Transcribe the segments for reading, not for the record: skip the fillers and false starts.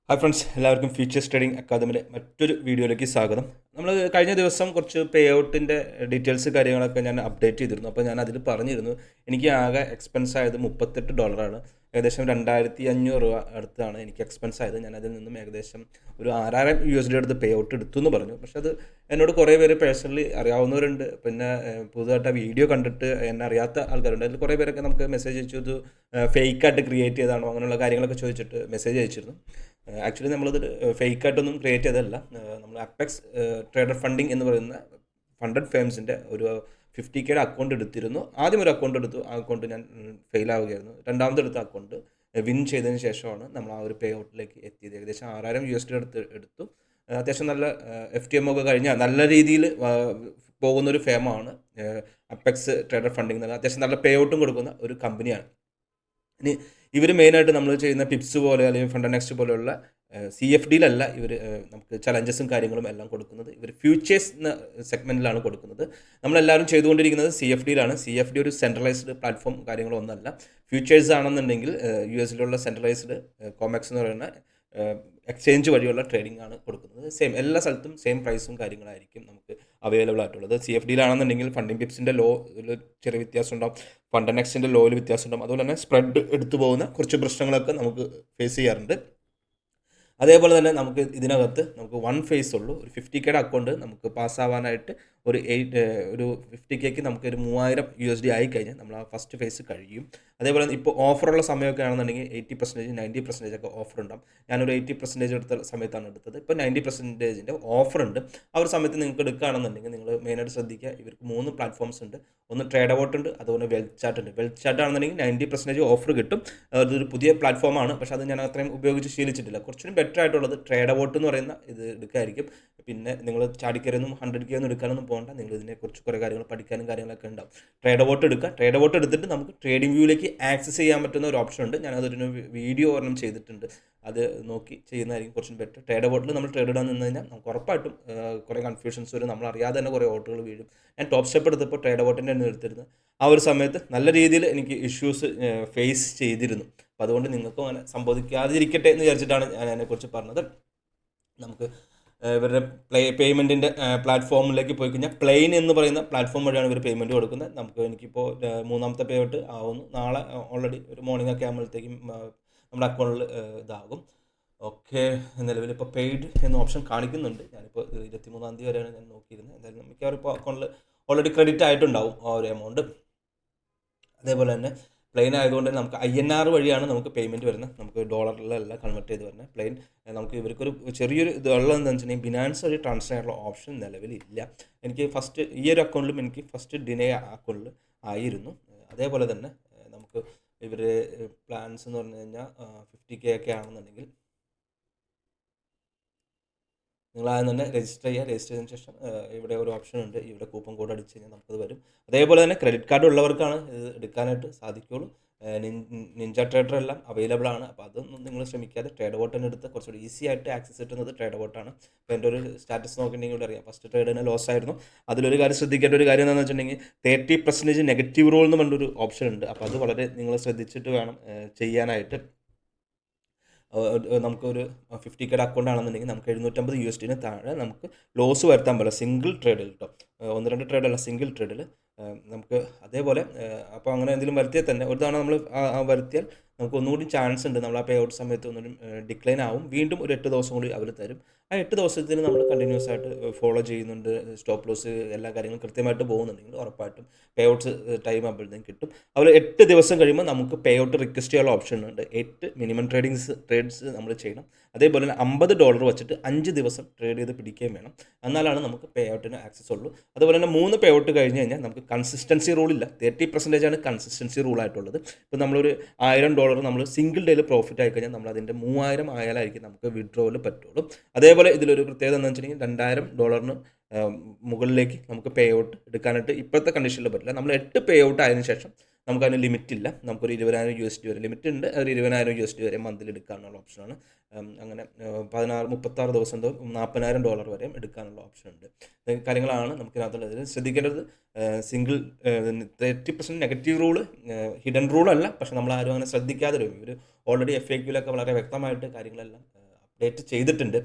Hi friends, എല്ലാവർക്കും futures trading അക്കാദമിയുടെ മറ്റൊരു വീഡിയോയിലേക്ക് സ്വാഗതം. നമ്മൾ കഴിഞ്ഞ ദിവസം കുറച്ച് പേ ഔട്ടിൻ്റെ ഡീറ്റെയിൽസ് കാര്യങ്ങളൊക്കെ ഞാൻ അപ്ഡേറ്റ് ചെയ്തിരുന്നു. അപ്പോൾ ഞാൻ അതിൽ പറഞ്ഞിരുന്നു എനിക്ക് ആകെ എക്സ്പെൻസ് ആയത് $38, ഏകദേശം 2500 രൂപ അടുത്താണ് എനിക്ക് എക്സ്പെൻസ് ആയത്. ഞാൻ അതിൽ നിന്നും ഏകദേശം ഒരു $6000 അടുത്ത് പേ ഔട്ട് എടുത്തു എന്ന് പറഞ്ഞു. പക്ഷെ അത് എന്നോട് കുറേ പേര് പേഴ്സണലി അറിയാവുന്നവരുണ്ട്, പിന്നെ പുതുതായിട്ട് ആ വീഡിയോ കണ്ടിട്ട് എന്നെ അറിയാത്ത ആൾക്കാരുണ്ട്. അതിൽ കുറേ പേരൊക്കെ നമുക്ക് മെസ്സേജ് അയച്ചു, ഇത് ഫേക്കായിട്ട് ക്രിയേറ്റ് ചെയ്തതാണോ അങ്ങനെയുള്ള കാര്യങ്ങളൊക്കെ ചോദിച്ചിട്ട് മെസ്സേജ് അയച്ചിരുന്നു. ആക്ച്വലി നമ്മളത് ഫേക്കായിട്ടൊന്നും ക്രിയേറ്റ് ചെയ്തതല്ല. നമ്മൾ അപ്പെക്സ് ട്രേഡർ ഫണ്ടിങ് എന്ന് പറയുന്ന ഫണ്ടഡ് ഫേംസിൻ്റെ ഒരു 50K അക്കൗണ്ട് എടുത്തിരുന്നു. ആദ്യം ഒരു അക്കൗണ്ട് എടുത്തു, ആ അക്കൗണ്ട് ഞാൻ ഫെയിൽ ആവുകയായിരുന്നു. രണ്ടാമതെടുത്ത അക്കൗണ്ട് വിൻ ചെയ്തതിന് ശേഷമാണ് നമ്മൾ ആ ഒരു പേ ഔട്ടിലേക്ക് എത്തിയത്. ഏകദേശം $6000 എടുത്തു. അത്യാവശ്യം നല്ല FTM ഒക്കെ കഴിഞ്ഞാൽ നല്ല രീതിയിൽ പോകുന്നൊരു ഫേമാണ് അപ്പെക്സ് ട്രേഡർ ഫണ്ടിങ് എന്ന്. അത്യാവശ്യം നല്ല പേ ഔട്ടും കൊടുക്കുന്ന ഒരു കമ്പനിയാണ്. ഇനി ഇവർ മെയിനായിട്ട് നമ്മൾ ചെയ്യുന്ന പിപ്സ് പോലെ അല്ലെങ്കിൽ ഫണ്ട് നെക്സ്റ്റ് പോലെയുള്ള CFDയിലല്ല ഇവർ നമുക്ക് ചലഞ്ചസും കാര്യങ്ങളും എല്ലാം കൊടുക്കുന്നത്. ഇവർ ഫ്യൂച്ചേഴ്സ് എന്ന സെഗ്മെൻറ്റിലാണ് കൊടുക്കുന്നത്. നമ്മളെല്ലാവരും ചെയ്തുകൊണ്ടിരിക്കുന്നത് CFDയിലാണ്. CFD ഒരു സെൻട്രലൈസ്ഡ് പ്ലാറ്റ്ഫോം കാര്യങ്ങളൊന്നുമല്ല. ഫ്യൂച്ചേഴ്സ് ആണെന്നുണ്ടെങ്കിൽ US സെൻട്രലൈസ്ഡ് കോമെക്സ് എന്ന് പറയുന്ന എക്സ്ചേഞ്ച് വഴിയുള്ള ട്രേഡിംഗ് ആണ് കൊടുക്കുന്നത്. സെയിം എല്ലാ സ്ഥലത്തും സെയിം പ്രൈസും കാര്യങ്ങളായിരിക്കും നമുക്ക് അവൈലബിൾ ആയിട്ടുള്ളത്. CFDയിലാണെന്നുണ്ടെങ്കിൽ ഫണ്ടിങ് പിപ്സിൻ്റെ ലോയിൽ ചെറിയ വ്യത്യാസം ഉണ്ടാവും, ഫണ്ട് നെക്സ്റ്റിൻ്റെ ലോയിൽ വ്യത്യാസം ഉണ്ടാവും. അതുപോലെ തന്നെ സ്പ്രെഡ് എടുത്തു പോകുന്ന കുറച്ച് പ്രശ്നങ്ങളൊക്കെ നമുക്ക് ഫേസ് ചെയ്യാറുണ്ട്. അതേപോലെ തന്നെ നമുക്ക് ഇതിനകത്ത് നമുക്ക് വൺ ഫേസ് ഉള്ളൂ. ഒരു 50K അക്കൗണ്ട് നമുക്ക് പാസ്സാവാനായിട്ട് ഒരു 50K നമുക്ക് ഒരു $3000 ആയി കഴിഞ്ഞാൽ നമ്മൾ ആ ഫസ്റ്റ് ഫേസ് കഴിയും. അതേപോലെ ഇപ്പോൾ ഓഫറുള്ള സമയമൊക്കെ ആണെന്നുണ്ടെങ്കിൽ 80%, 90% ഒക്കെ ഓഫർ ഉണ്ടാകും. ഞാനൊരു 80% എടുത്ത സമയത്താണ് എടുത്തത്. ഇപ്പോൾ 90%ൻ്റെ ഓഫർ ഉണ്ട്. ആ ഒരു സമയത്ത് നിങ്ങൾക്ക് എടുക്കുകയാണെന്നുണ്ടെങ്കിൽ നിങ്ങൾ മെയിനായിട്ട് ശ്രദ്ധിക്കുക, ഇവർക്ക് 3 പ്ലാറ്റ്ഫോംസ് ഉണ്ട്. ഒന്ന് ട്രേഡ് ഔട്ട് ഉണ്ട്, അതുപോലെ വെൽത്ത് ചാർട്ട് ഉണ്ട്. വെൽത്ത് ചാർട്ട് ആണെന്നുണ്ടെങ്കിൽ 90% ഓഫർ കിട്ടും. അതൊരു പുതിയ പ്ലാറ്റ്ഫോമാണ്, പക്ഷേ അത് ഞാൻ അത്രയും ഉപയോഗിച്ച് ശീലിച്ചിട്ടില്ല. കുറച്ചും ബെറ്റർ ആയിട്ടുള്ളത് ട്രേഡ് ഔട്ട് എന്ന് പറയുന്ന ഇത് എടുക്കായിരിക്കും. പിന്നെ നിങ്ങൾ ചാടിക്കരയൊന്നും 100K ഒന്നും എടുക്കാനൊന്നും പോകണ്ട. നിങ്ങൾ ഇതിനെക്കുറിച്ച് കുറേ കാര്യങ്ങൾ പഠിക്കാനും കാര്യങ്ങളൊക്കെ ഉണ്ടാവും. ട്രേഡ് ഔട്ട് എടുക്കുക. ട്രേഡ് ഔട്ട് എടുത്തിട്ട് നമുക്ക് ട്രേഡിംഗ് വ്യൂവിലേക്ക് ആക്സസ് ചെയ്യാൻ പറ്റുന്ന ഒരു ഓപ്ഷൻ ഉണ്ട്. ഞാനതൊരു വീഡിയോ ഒരെണ്ണം ചെയ്തിട്ടുണ്ട്. അത് നോക്കി ചെയ്യുന്നതായിരിക്കും കുറച്ചും ബെറ്റർ. ട്രേഡ് ഔട്ടിൽ നമ്മൾ ട്രേഡ് ഇടാൻ നിന്ന് കഴിഞ്ഞാൽ നമുക്ക് ഉറപ്പായിട്ടും കുറേ കൺഫ്യൂഷൻസ് വരും. നമ്മൾ അറിയാതെ തന്നെ കുറേ ഓട്ടുകൾ വീഴും. ഞാൻ ടോപ്പ് സ്റ്റെപ്പ് എടുത്തപ്പോൾ ട്രേഡ് ഔട്ടിൻ്റെ തന്നെ എടുത്തിരുന്നത്. ആ ഒരു സമയത്ത് നല്ല രീതിയിൽ എനിക്ക് ഇഷ്യൂസ് ഫേസ് ചെയ്തിരുന്നു. അപ്പോൾ അതുകൊണ്ട് നിങ്ങൾക്കും അങ്ങനെ സംഭവിക്കാതിരിക്കട്ടെ എന്ന് വിചാരിച്ചിട്ടാണ് ഞാൻ അതിനെക്കുറിച്ച് പറഞ്ഞത്. നമുക്ക് ഇവരുടെ പേയ്മെൻറ്റിൻ്റെ പ്ലാറ്റ്ഫോമിലേക്ക് പോയി കഴിഞ്ഞാൽ പ്ലെയിൻ എന്ന് പറയുന്ന പ്ലാറ്റ്ഫോം വഴിയാണ് ഇവർ പേയ്മെൻറ്റ് കൊടുക്കുന്നത്. എനിക്കിപ്പോൾ മൂന്നാമത്തെ പേ ഔട്ട് ആവുന്നു. നാളെ ഓൾറെഡി ഒരു മോർണിംഗ് ഒക്കെ ആകുമ്പോഴത്തേക്കും നമ്മുടെ അക്കൗണ്ടിൽ ഇതാകും. ഓക്കെ, നിലവിൽ ഇപ്പോൾ പെയ്ഡ് എന്ന ഓപ്ഷൻ കാണിക്കുന്നുണ്ട്. ഞാനിപ്പോൾ 23-ാം തീയതി വരെയാണ് ഞാൻ നോക്കിയിരുന്നത്. എന്തായാലും മിക്കവാറും ഇപ്പോൾ അക്കൗണ്ടിൽ ഓൾറെഡി ക്രെഡിറ്റ് ആയിട്ടുണ്ടാവും ആ ഒരു എമൗണ്ട്. അതേപോലെ തന്നെ പ്ലെയിൻ ആയതുകൊണ്ട് നമുക്ക് INR വഴിയാണ് നമുക്ക് പേയ്മെൻറ്റ് വരുന്നത്. നമുക്ക് ഡോളറിലല്ല കൺവേർട്ട് ചെയ്ത് വരുന്നത്. പ്ലെയിൻ നമുക്ക് ഇവർക്കൊരു ചെറിയൊരു ഇത് ഉള്ളതെന്ന് വെച്ചിട്ടുണ്ടെങ്കിൽ ബിനാൻസ് വഴി ട്രാൻസ്ഫർ ചെയ്യാനുള്ള ഓപ്ഷൻ നിലവിലില്ല. എനിക്ക് ഫസ്റ്റ് ഈ ഒരു അക്കൗണ്ടിലും എനിക്ക് ഫസ്റ്റ് ഡിനേ അക്കൗണ്ടിൽ ആയിരുന്നു. അതേപോലെ തന്നെ നമുക്ക് ഇവർ പ്ലാൻസ് എന്ന് പറഞ്ഞു കഴിഞ്ഞാൽ 50K ഒക്കെ ആണെന്നുണ്ടെങ്കിൽ നിങ്ങളാദ്യം തന്നെ രജിസ്റ്റർ ചെയ്യുക. രജിസ്റ്റർ ചെയ്തതിന് ശേഷം ഇവിടെ ഒരു ഓപ്ഷൻ ഉണ്ട്, ഇവിടെ കൂപ്പൺ കോഡ് അടിച്ച് കഴിഞ്ഞാൽ നമുക്കത് വരും. അതേപോലെ തന്നെ ക്രെഡിറ്റ് കാർഡ് ഉള്ളവർക്കാണ് ഇത് എടുക്കാനായിട്ട് സാധിക്കുകയുള്ളൂ. നിഞ്ച ട്രേഡർ എല്ലാം അവൈലബിൾ ആണ്. അപ്പോൾ അതൊന്നും നിങ്ങൾ ശ്രമിക്കാതെ ട്രേഡ് ഔട്ടിന് എടുത്ത് കുറച്ചുകൂടി ഈസി ആയിട്ട് ആക്സസ് കിട്ടുന്നത് ട്രേഡ് ഔട്ടാണ്. അപ്പോൾ എൻ്റെ ഒരു സ്റ്റാറ്റസ് നോക്കിയിട്ടുണ്ടെങ്കിൽ ഇവിടെ അറിയാം, ഫസ്റ്റ് ട്രേഡിന് ലോസ് ആയിരുന്നു. അതിലൊരു കാര്യം ശ്രദ്ധിക്കേണ്ട ഒരു കാര്യം എന്താണെന്ന് വെച്ചിട്ടുണ്ടെങ്കിൽ 30% നെഗറ്റീവ് റോൾ എന്ന് പറഞ്ഞൊരു ഓപ്ഷൻ ഉണ്ട്. അപ്പോൾ അത് വളരെ നിങ്ങൾ ശ്രദ്ധിച്ചിട്ട് വേണം ചെയ്യാനായിട്ട്. നമുക്കൊരു 50K അക്കൗണ്ട് ആണെന്നുണ്ടെങ്കിൽ നമുക്ക് $750 താഴെ നമുക്ക് ലോസ് വരുത്താൻ പറ്റില്ല സിംഗിൾ ട്രേഡിൽ കേട്ടോ. 1-2 ട്രേഡല്ല, സിംഗിൾ ട്രേഡിൽ നമുക്ക്. അതേപോലെ അപ്പോൾ അങ്ങനെ എന്തെങ്കിലും വരുത്തിയാൽ തന്നെ ഒരു തവണ നമ്മൾ വരുത്തിയാൽ നമുക്ക് ഒന്നുകൂടി ചാൻസ് ഉണ്ട്. നമ്മൾ ആ പേ ഔട്ട് സമയത്ത് ഒന്നുകൂടി ഡിക്ലൈൻ ആവും. വീണ്ടും ഒരു 8 ദിവസം കൂടി അവർ തരും. ആ 8 ദിവസത്തിന് നമ്മൾ കണ്ടിന്യൂസ് ആയിട്ട് ഫോളോ ചെയ്യുന്നുണ്ട്, സ്റ്റോപ്പ് ലോസ് എല്ലാ കാര്യങ്ങളും കൃത്യമായിട്ട് പോകുന്നുണ്ടെങ്കിൽ ഉറപ്പായിട്ടും പേ ഔട്ട്സ് ടൈം ആകുമ്പോഴത്തേക്കും കിട്ടും. അതുപോലെ 8 ദിവസം കഴിയുമ്പോൾ നമുക്ക് പേ ഔട്ട് റിക്വസ്റ്റ് ചെയ്യാനുള്ള ഓപ്ഷൻ ഉണ്ട്. 8 മിനിമം ട്രേഡ്സ് നമ്മൾ ചെയ്യണം. അതേപോലെ തന്നെ $50 വെച്ചിട്ട് 5 ദിവസം ട്രേഡ് ചെയ്ത് പിടിക്കുകയും വേണം. എന്നാലാണ് നമുക്ക് പേ ഔട്ടിന് ആക്സസ് ഉള്ളൂ. അതുപോലെ തന്നെ 3 പേ ഔട്ട് കഴിഞ്ഞ് കഴിഞ്ഞാൽ നമുക്ക് കൺസിസ്റ്റൻസി റൂളില്ല. 30% ആണ് കൺസിസ്റ്റൻസി റൂളായിട്ടുള്ളത്. ഇപ്പോൾ നമ്മളൊരു $1000 നമ്മൾ സിംഗിൾ ഡേയിൽ പ്രോഫിറ്റ് ആയി കഴിഞ്ഞാൽ നമ്മൾ അതിൻ്റെ 3000 ആയാലായിരിക്കും നമുക്ക് വിഡ്രോവൽ പറ്റുള്ളൂ. അതേപോലെ ഇതിലൊരു പ്രത്യേകത എന്താണെന്ന് വെച്ചിട്ടുണ്ടെങ്കിൽ $2000 മുകളിലേക്ക് നമുക്ക് പേ ഔട്ട് എടുക്കാനായിട്ട് ഇപ്പോഴത്തെ കണ്ടീഷനിൽ പറ്റില്ല. നമ്മൾ 8 പേ ഔട്ട് ആയതിനു ശേഷം നമുക്കതിന് ലിമിറ്റ് ഇല്ല. നമുക്കൊരു $20,000 വരെ ലിമിറ്റ് ഉണ്ട്. ഒരു $20,000 വരെ മന്തിൽ എടുക്കാനുള്ള ഓപ്ഷനാണ്. അങ്ങനെ 36 ദിവസം $40,000 വരെയും എടുക്കാനുള്ള ഓപ്ഷൻ ഉണ്ട്. കാര്യങ്ങളാണ് നമുക്കിതിനകത്തുള്ളത്. ശ്രദ്ധിക്കേണ്ടത് സിംഗിൾ 30% നെഗറ്റീവ് റൂള് ഹിഡൻ റൂളല്ല, പക്ഷെ നമ്മൾ ആരും അങ്ങനെ ശ്രദ്ധിക്കാതെ വരും. ഇവർ ഓൾറെഡി FAQയിലൊക്കെ വളരെ വ്യക്തമായിട്ട് കാര്യങ്ങളെല്ലാം അപ്ഡേറ്റ് ചെയ്തിട്ടുണ്ട്.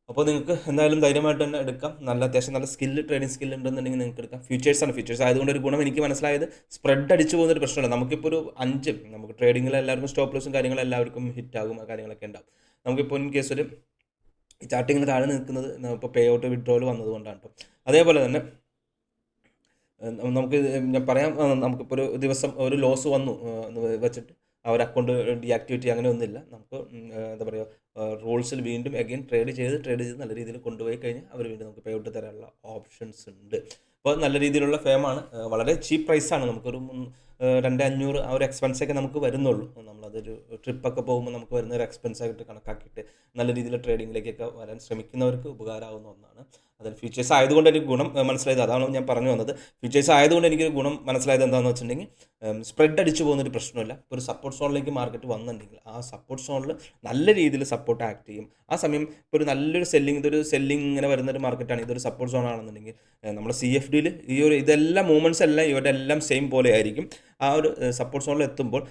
അപ്പോൾ നിങ്ങൾക്ക് എന്തായാലും ധൈര്യമായിട്ട് തന്നെ എടുക്കാം. അത്യാവശ്യം നല്ല ട്രേഡിംഗ് സ്കില്ല് ഉണ്ടെന്നുണ്ടെങ്കിൽ നിങ്ങൾക്ക് എടുക്കാം. ഫ്യൂച്ചേഴ്സ് ആയതുകൊണ്ട് ഒരു ഗുണം എനിക്ക് മനസ്സിലായത്, സ്പ്രെഡ് അടിച്ചു പോകുന്നൊരു പ്രശ്നമല്ല. നമുക്കിപ്പോൾ ഒരു 5 നമുക്ക് ട്രേഡിങ്ങിൽ എല്ലാവർക്കും സ്റ്റോപ്പ് ലോസും കാര്യങ്ങളും എല്ലാവർക്കും ഹിറ്റാകും, ആ കാര്യങ്ങളൊക്കെ ഉണ്ടാവും. നമുക്കിപ്പോൾ ഇൻ കേസ് ഒരു ചാർട്ടിങ്ങിന് താഴെ നിൽക്കുന്നത് ഇപ്പോൾ പേ ഔട്ട് വിഡ്രോവൽ വന്നതുകൊണ്ടാണ് കേട്ടോ. അതേപോലെ തന്നെ നമുക്ക് ഞാൻ പറയാം, നമുക്കിപ്പോൾ ഒരു ദിവസം ഒരു ലോസ് വന്നു വെച്ചിട്ട് ആ ഒരു അക്കൗണ്ട് ഡീആക്ടിവേറ്റ് അങ്ങനെ ഒന്നുമില്ല. നമുക്ക് എന്താ പറയുക, റൂൾസിൽ വീണ്ടും അഗെയിൻ ട്രേഡ് ചെയ്ത് നല്ല രീതിയിൽ കൊണ്ടുപോയി കഴിഞ്ഞാൽ അവർ വീണ്ടും നമുക്ക് പേ ഔട്ട് തരാനുള്ള ഓപ്ഷൻസ് ഉണ്ട്. അപ്പോൾ നല്ല രീതിയിലുള്ള ഫേമാണ്, വളരെ ചീപ്പ് പ്രൈസാണ്. നമുക്കൊരു 2,500 ആ ഒരു എക്സ്പെൻസൊക്കെ നമുക്ക് വരുന്നുള്ളൂ. നമ്മളതൊരു ട്രിപ്പൊക്കെ പോകുമ്പോൾ നമുക്ക് വരുന്ന ഒരു എക്സ്പെൻസായിട്ട് കണക്കാക്കിയിട്ട് നല്ല രീതിയിൽ ട്രേഡിങ്ങിലേക്കൊക്കെ വരാൻ ശ്രമിക്കുന്നവർക്ക് ഉപകാരമാകുന്ന ഒന്നാണ്. അതിൽ ഫീച്ചേഴ്സ് ആയതുകൊണ്ട് എനിക്ക് ഗുണം മനസ്സിലായത്, അതാണ് ഞാൻ പറഞ്ഞു വന്നത്. ഫീച്ചേഴ്സ് ആയതുകൊണ്ട് എനിക്കൊരു ഗുണം മനസ്സിലായത് എന്താണെന്ന് വെച്ചിട്ടുണ്ടെങ്കിൽ, സ്പ്രെഡ് അടിച്ചു പോകുന്നൊരു പ്രശ്നമില്ല. ഇപ്പോൾ ഒരു സപ്പോർട്ട് സോണിലേക്ക് മാർക്കറ്റ് വന്നിട്ടുണ്ടെങ്കിൽ ആ സപ്പോർട്ട് സോണിൽ നല്ല രീതിയിൽ സപ്പോർട്ട് ആക്ട് ചെയ്യും. ആ സമയം ഇപ്പോൾ ഒരു നല്ലൊരു ഇതൊരു സെല്ലിങ് ഇങ്ങനെ വരുന്നൊരു മാർക്കറ്റാണ്, ഇതൊരു സപ്പോർട്ട് സോൺ ആണെന്നുണ്ടെങ്കിൽ നമ്മുടെ CFDയിൽ ഇതെല്ലാം മൂവ്മെൻറ്റ്സ് എല്ലാം ഇവരുടെ എല്ലാം സെയിം പോലെ ആയിരിക്കും. ആ ഒരു സപ്പോർട്ട് സോണിൽ എത്തുമ്പോൾ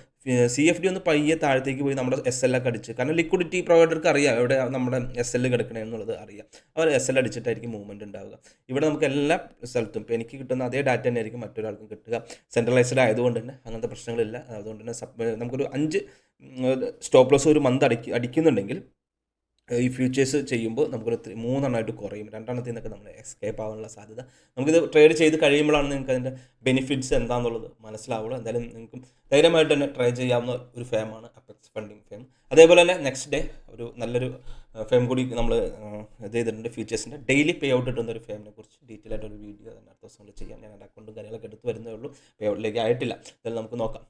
CFD ഒന്ന് പയ്യെ താഴത്തേക്ക് പോയി നമ്മുടെ SL ഒക്കെ അടിച്ച്, കാരണം ലിക്വിഡിറ്റി പ്രൊവൈഡർക്ക് അറിയാം എവിടെ നമ്മുടെ SL കിടക്കണേ എന്നുള്ളത് അറിയാം. അവർ SL അടിച്ചിട്ടായിരിക്കും മൂവ്മെൻറ്റ് ഉണ്ടാവുക. ഇവിടെ നമുക്ക് എല്ലാ സ്ഥലത്തും ഇപ്പോൾ എനിക്ക് കിട്ടുന്ന അതേ ഡാറ്റ തന്നെ ആയിരിക്കും മറ്റൊരാൾക്കും കിട്ടുക. സെൻട്രലൈസ്ഡ് ആയതുകൊണ്ട് തന്നെ അങ്ങനത്തെ പ്രശ്നങ്ങളില്ല. അതുകൊണ്ട് തന്നെ നമുക്കൊരു 5 സ്റ്റോപ്പ് ലോസ് ഒരു മന്ത് അടിക്കുന്നുണ്ടെങ്കിൽ ഈ ഫ്യൂച്ചേഴ്സ് ചെയ്യുമ്പോൾ നമുക്കൊരു 3 എണ്ണമായിട്ട് കുറയും. 2 എണ്ണത്തിൽ നിന്നൊക്കെ നമ്മൾ എസ്കേപ്പ് ആവാനുള്ള സാധ്യത. നമുക്കിത് ട്രേഡ് ചെയ്ത് കഴിയുമ്പോഴാണ് നിങ്ങൾക്ക് അതിൻ്റെ ബെനിഫിറ്റ്സ് എന്താണെന്നുള്ളത് മനസ്സിലാവുള്ളൂ. എന്തായാലും നിങ്ങൾക്കും ധൈര്യമായിട്ട് തന്നെ ട്രൈ ചെയ്യാവുന്ന ഒരു ഫേമാണ് അപ്പെക്സ് ഫണ്ടിങ് ഫേം. അതേപോലെ തന്നെ നെക്സ്റ്റ് ഡേ ഒരു നല്ലൊരു ഫേം കൂടി നമ്മൾ ഇത് ചെയ്തിട്ടുണ്ട്. ഫീച്ചേഴ്സിൻ്റെ ഡെയിലി പേ ഔട്ട് കിട്ടുന്ന ഒരു ഫേമിനെ കുറിച്ച് ഡീറ്റെയിൽ ആയിട്ടൊരു വീഡിയോ തന്നെ അടുത്ത ദിവസം ചെയ്യാം. ഞാൻ എൻ്റെ അക്കൗണ്ടും കാര്യങ്ങളൊക്കെ എടുത്ത് വരുന്നേ ഉള്ളൂ, പേ ഔട്ടിലേക്ക് ആയിട്ടില്ല. എന്തായാലും നമുക്ക് നോക്കാം.